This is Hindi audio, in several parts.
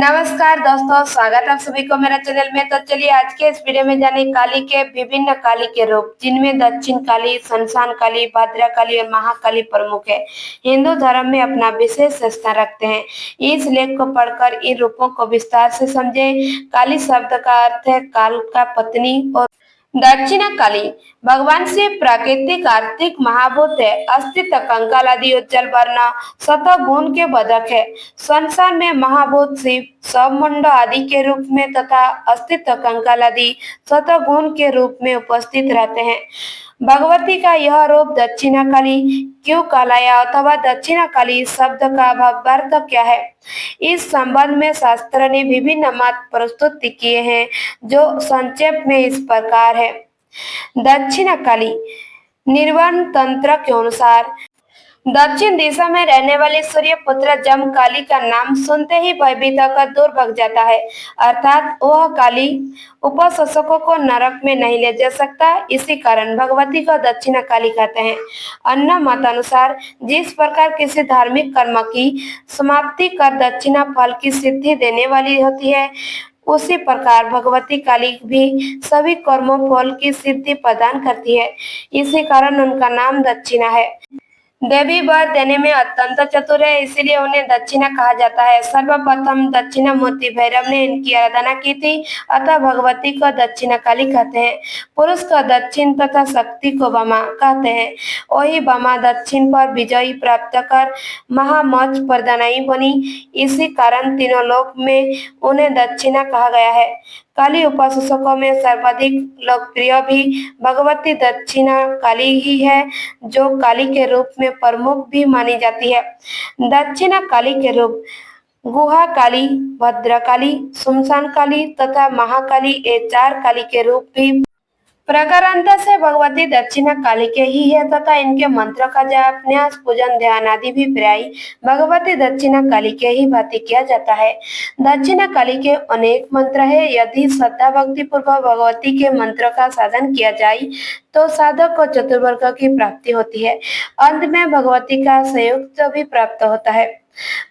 नमस्कार दोस्तों, स्वागत है आप सभी को मेरा चैनल में। तो चलिए आज के इस वीडियो में जाने काली के विभिन्न काली के रूप, जिनमें दक्षिण काली, शमशान काली, भद्रा काली और महाकाली प्रमुख है। हिंदू धर्म में अपना विशेष स्थान रखते हैं। इस लेख को पढ़कर इन रूपों को विस्तार से समझे। काली शब्द का अर्थ है काल का पत्नी और दक्षिणा काली भगवान शिव प्राकृतिक आर्थिक महाभूत है। अस्तित्व कंकाल आदि उज्जवल वर्ण सतह गुण के बदक है। संसार में महाभूत शिव सबमुंड आदि के रूप में तथा अस्तित्व कंकाल आदि सतह गुण के रूप में उपस्थित रहते हैं। भगवती का यह रूप दक्षिणा काली क्यों कहलाया अथवा दक्षिणा काली शब्द का भावार्थ क्या है, इस संबंध में शास्त्र ने विभिन्न मत प्रस्तुत किए हैं, जो संक्षेप में इस प्रकार है। दक्षिणा काली निर्वाण तंत्र के अनुसार दक्षिण दिशा में रहने वाले सूर्य पुत्र जम काली का नाम सुनते ही भयभीत होकर दूर भाग जाता है, अर्थात वह काली उपासकों को नरक में नहीं ले जा सकता। इसी कारण भगवती को दक्षिणा काली कहते हैं। अन्य मतानुसार जिस प्रकार किसी धार्मिक कर्म की समाप्ति कर दक्षिणा फल की सिद्धि देने वाली होती है, उसी प्रकार भगवती काली भी सभी कर्मों फल की सिद्धि प्रदान करती है। इसी कारण उनका नाम दक्षिणा है। देवी वर देने में अत्यंत चतुर है, इसीलिए उन्हें दक्षिणा कहा जाता है। सर्वप्रथम दक्षिणा मूर्ति भैरव ने इनकी आराधना की थी, अतः भगवती को दक्षिणा काली कहते हैं। पुरुष को दक्षिण तथा शक्ति को बमा कहते हैं। वही बमा दक्षिण पर विजय प्राप्त कर महामोक्ष प्रदायिनी बनी। इसी कारण तीनों लोक में उन्हें दक्षिणा कहा गया है। काली उपासकों में सर्वाधिक लोकप्रिय भी भगवती दक्षिणा काली ही है, जो काली के रूप में प्रमुख भी मानी जाती है। दक्षिणा काली के रूप गुहा काली, भद्रा काली, शमशान काली तथा महाकाली ये चार काली के रूप भी प्रकारांतर से भगवती दक्षिणा काली के ही है तथा इनके मंत्र का जाप, न्यास, पूजन, ध्यान आदि भी प्राय भगवती दक्षिणा काली के ही भांति किया जाता है। दक्षिणा काली के अनेक मंत्र है। यदि श्रद्धा भक्ति पूर्वक भगवती के मंत्र का साधन किया जाए तो साधक को चतुर्वर्ग की प्राप्ति होती है। अंत में भगवती का संयुक्त भी प्राप्त होता है।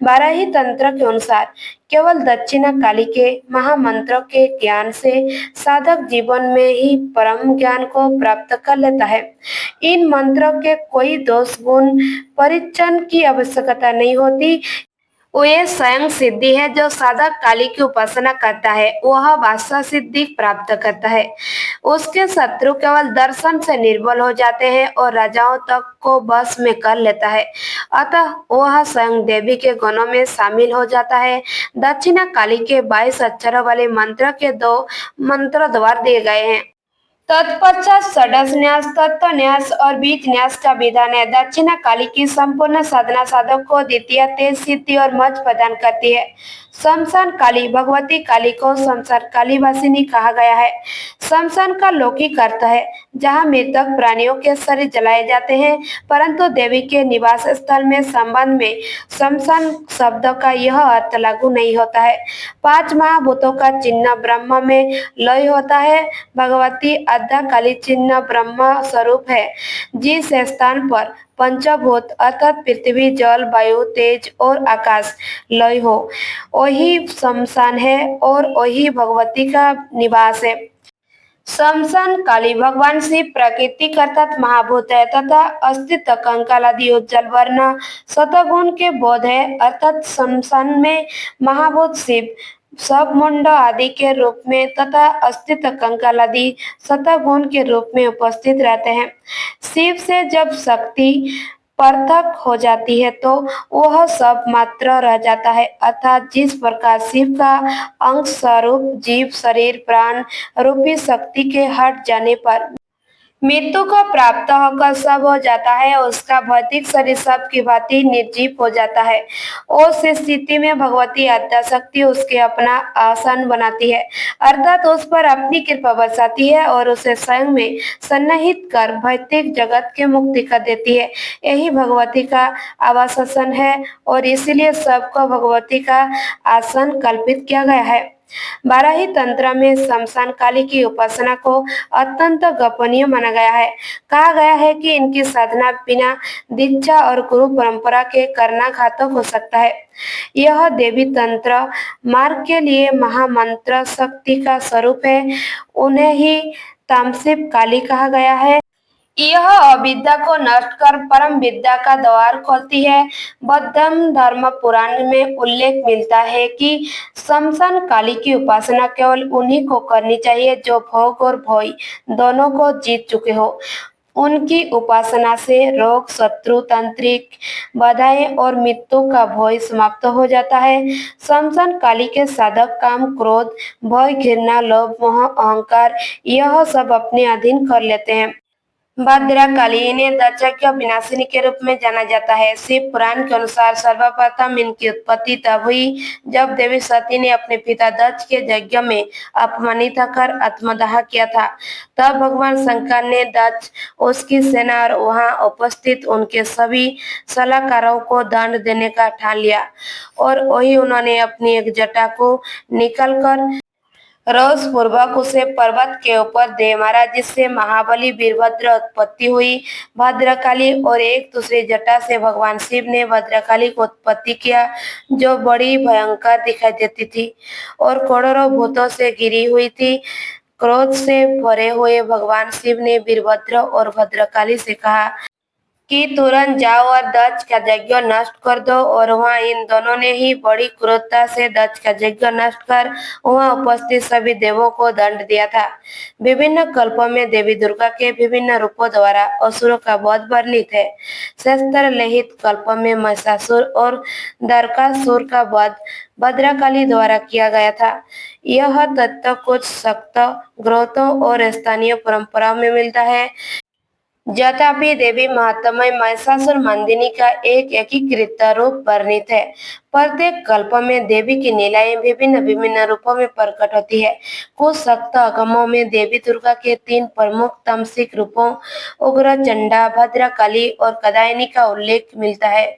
बाराही तंत्र के अनुसार केवल दक्षिणा काली के महामंत्रों के ज्ञान से साधक जीवन में ही परम ज्ञान को प्राप्त कर लेता है। इन मंत्रों के कोई दोष गुण परिचन की आवश्यकता नहीं होती। वे स्वयं सिद्धि है। जो साधक काली की उपासना करता है वह वास्तव सिद्धि प्राप्त करता है। उसके शत्रु केवल दर्शन से निर्बल हो जाते हैं और राजाओं तक को बस में कर लेता है। अतः वह स्वयं देवी के गुणों में शामिल हो जाता है। दक्षिणा काली के 22 अक्षरों वाले मंत्र के 2 मंत्र द्वार दिए गए हैं। तत्पश्चात षडश न्यास, तत्व न्यास और बीज न्यास का विधान है। दक्षिणा काली की संपूर्ण साधना साधक को द्वितीय तेज सिद्धि और मोक्ष प्रदान करती है। शमशान काली भगवती काली को शमशान काली वासिनी कहा गया है। शमशान का लौकिक अर्थ है जहाँ मृतक प्राणियों के शरीर जलाए जाते हैं, परंतु देवी के निवास स्थल में संबंध में शमशान शब्द का यह अर्थ लागू नहीं होता है। 5 महाभूतों का चिन्ह ब्रह्म में लय होता है। भगवती आद्या काली चिन्ह ब्रह्म स्वरूप है। जिस स्थान पर पंचभूत अर्थात पृथ्वी, जल, वायु, तेज और आकाश लय हो वही शमशान है और वही भगवती का निवास है। शमशान काली भगवान शिव प्राकृतिक अर्थात महाभूत है तथा अस्तित्व कंकाल आदि उज्जवल वर्ण सतगुण के बोध है, अर्थात शमशान में महाभूत शिव सब मुंड आदि के रूप में तथा अस्तित्व कंकाल आदि सतह गुण के रूप में उपस्थित रहते हैं। शिव से जब शक्ति पृथक हो जाती है तो वह सब मात्र रह जाता है, अर्थात जिस प्रकार शिव का अंश स्वरूप जीव शरीर प्राण रूपी शक्ति के हट जाने पर मृत्यु को प्राप्त होकर सब हो जाता है, उसका भौतिक शरीर सब की भांति निर्जीव हो जाता है। उस स्थिति में भगवती आद्या शक्ति उसके अपना आसन बनाती है, अर्थात उस पर अपनी कृपा बरसाती है और उसे स्वयं में सन्निहित कर भौतिक जगत के मुक्ति कर देती है। यही भगवती का आवासन है और इसीलिए सबको भगवती का आसन कल्पित किया गया है। बाराही तंत्र में शमशान काली की उपासना को अत्यंत गोपनीय माना गया है। कहा गया है कि इनकी साधना बिना दीक्षा और गुरु परंपरा के करना घातक हो सकता है। यह देवी तंत्र मार्ग के लिए महामंत्र शक्ति का स्वरूप है। उन्हें ही तामसिक काली कहा गया है। यह अविद्या को नष्ट कर परम विद्या का द्वार खोलती है। बौद्ध धर्म पुराण में उल्लेख मिलता है कि शमशान काली की उपासना केवल उन्हीं को करनी चाहिए जो भोग और भय दोनों को जीत चुके हो। उनकी उपासना से रोग, शत्रु, तांत्रिक बाधाएं और मृत्यु का भय समाप्त हो जाता है। शमशान काली के साधक काम, क्रोध, भय, घृणा, लोभ, मोह, अहंकार यह सब अपने अधीन कर लेते हैं। भद्रकाली इन्हें दक्षयज्ञ विनाशिनी के रूप में जाना जाता है। शिव पुराण के अनुसार सर्वप्रथम इनकी उत्पत्ति तब हुई जब देवी सती ने अपने पिता दक्ष के यज्ञ में अपमानित होकर आत्मदाह किया था। तब भगवान शंकर ने दक्ष, उसकी सेना और वहां उपस्थित उनके सभी सलाहकारों को दंड देने का ठान लिया और वही उन्होंने अपनी एक जटा को निकालकर रोष पूर्वक उसे पर्वत के ऊपर दे मारा, जिससे महाबली वीरभद्र उत्पत्ति हुई। भद्रकाली और एक दूसरी जटा से भगवान शिव ने भद्रकाली को उत्पत्ति किया, जो बड़ी भयंकर दिखाई देती थी और करोड़ों भूतों से घिरी हुई थी। क्रोध से भरे हुए भगवान शिव ने वीरभद्र और भद्रकाली से कहा कि तुरंत जाओ और दक्ष का यज्ञ नष्ट कर दो, और वहां इन दोनों ने ही बड़ी क्रूरता से दक्ष का यज्ञ नष्ट कर वहां उपस्थित सभी देवों को दंड दिया था। विभिन्न कल्पों में देवी दुर्गा के विभिन्न रूपों द्वारा असुरों का वध वर्णित है। शस्त्र लेहित कल्पों में महिषासुर और दरकासुर का वध भद्रकाली द्वारा किया गया था। यह तत्व कुछ शक्त ग्रंथों और स्थानीय परंपराओं में मिलता है। तथापि देवी महात्म्य महिषासुर मर्दिनी का एक एकीकृत रूप वर्णित है। प्रत्येक कल्प में देवी की लीलाएं विभिन्न विभिन्न रूपों में प्रकट होती है। कुछ शक्त आगमों में देवी दुर्गा के 3 प्रमुख तामसिक रूपों उग्र चंडा, भद्रकाली और कदायनी का उल्लेख मिलता है।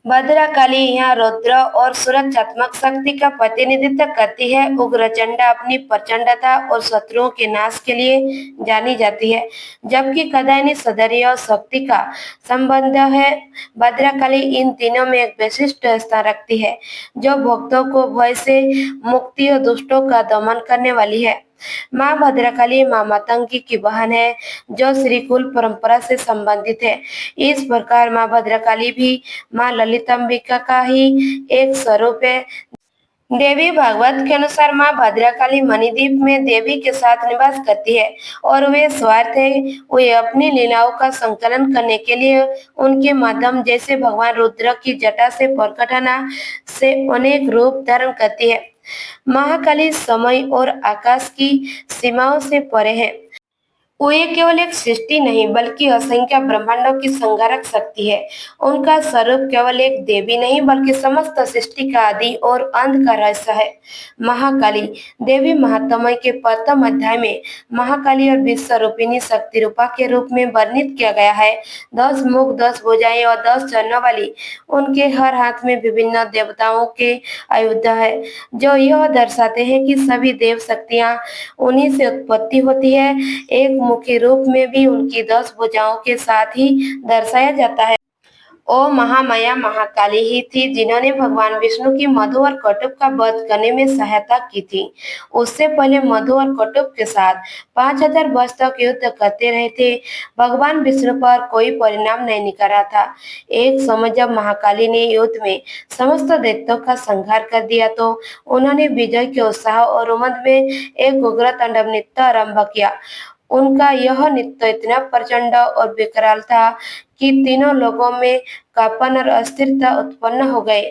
भद्रकाली यहाँ रौद्र और सुरक्षात्मक शक्ति का प्रतिनिधित्व करती है। उग्रचंडा अपनी प्रचंडता और शत्रुओं के नाश के लिए जानी जाती है, जबकि कदायनी सौंदर्य और शक्ति का संबंध है। भद्रकाली इन तीनों में एक विशिष्ट स्थान रखती है, जो भक्तों को भय से मुक्ति और दुष्टों का दमन करने वाली है। माँ भद्रकाली माँ मातंगी की बहन है, जो श्रीकुल परंपरा से संबंधित है। इस प्रकार माँ भद्रकाली भी माँ ललितांबिका का ही एक स्वरूप है। देवी भागवत के अनुसार माँ भद्रकाली मणिद्वीप में देवी के साथ निवास करती है और वे स्वार्थ है। वे अपनी लीलाओं का संकलन करने के लिए उनके माध्यम जैसे भगवान रुद्र की जटा से प्रकटना से अनेक रूप धारण करती है। महाकाली समय और आकाश की सीमाओं से परे है। वे केवल एक सृष्टि नहीं बल्कि असंख्य ब्रह्मांडों की संहारक शक्ति है। उनका स्वरूप केवल एक देवी नहीं बल्कि समस्त सृष्टि का आदि और अंत का रहस्य है। महाकाली देवी महात्म्य के प्रथम अध्याय में महाकाली और विश्व रूपिणी शक्ति रूपा के रूप में वर्णित किया गया है। 10 मुख, 10 भुजाएं और 10 चरणों वाली उनके हर हाथ में विभिन्न देवताओं के आयुध है, जो यह दर्शाते हैं कि सभी देव शक्तियां उन्हीं से उत्पत्ति होती है। एक मुख्य रूप में भी उनकी 10 भुजाओं के साथ ही दर्शाया जाता है। ओ महामाया महाकाली ही थी जिन्होंने भगवान विष्णु की मधु और कटुप का वध करने में सहायता की थी। उससे पहले मधु और कटुप के साथ 5000 वर्ष तक युद्ध करते रहे थे। भगवान विष्णु पर कोई परिणाम नहीं निकला था। एक समय जब महाकाली ने युद्ध में समस्त दैत्यों का संहार कर दिया तो उन्होंने विजय के उत्साह और उमंग में एक उग्र तांडव नृत्य आरंभ किया। उनका यह नृत्य इतना प्रचंड और विकराल था कि तीनों लोगों में कंपन और अस्थिरता उत्पन्न हो गए।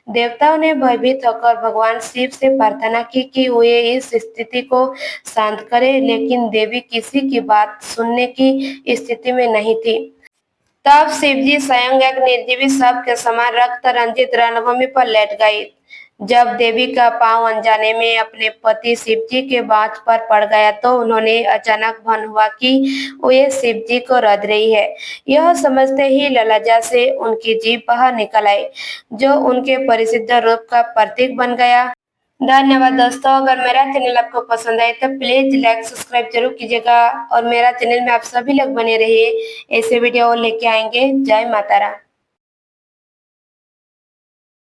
देवताओं ने भयभीत होकर भगवान शिव से प्रार्थना की कि वे इस स्थिति को शांत करें, लेकिन देवी किसी की बात सुनने की स्थिति में नहीं थी। तब शिवजी स्वयं एक निर्जीवी सांप के समान रक्त रंजित रणभूमि पर लेट गए। जब देवी का पांव अनजाने में अपने पति शिवजी के बाथ पर पड़ गया तो उन्होंने अचानक भान हुआ कि वे शिवजी को रद रही है। यह समझते ही ललाजा से उनकी जीभ बाहर निकल आई, जो उनके परिशुद्ध रूप का प्रतीक बन गया। धन्यवाद दोस्तों, अगर मेरा चैनल आपको पसंद आए तो प्लीज लाइक सब्सक्राइब जरूर कीजिएगा और मेरा चैनल में आप सभी लोग बने रहिए, ऐसे वीडियो और लेके आएंगे। जय माता रा।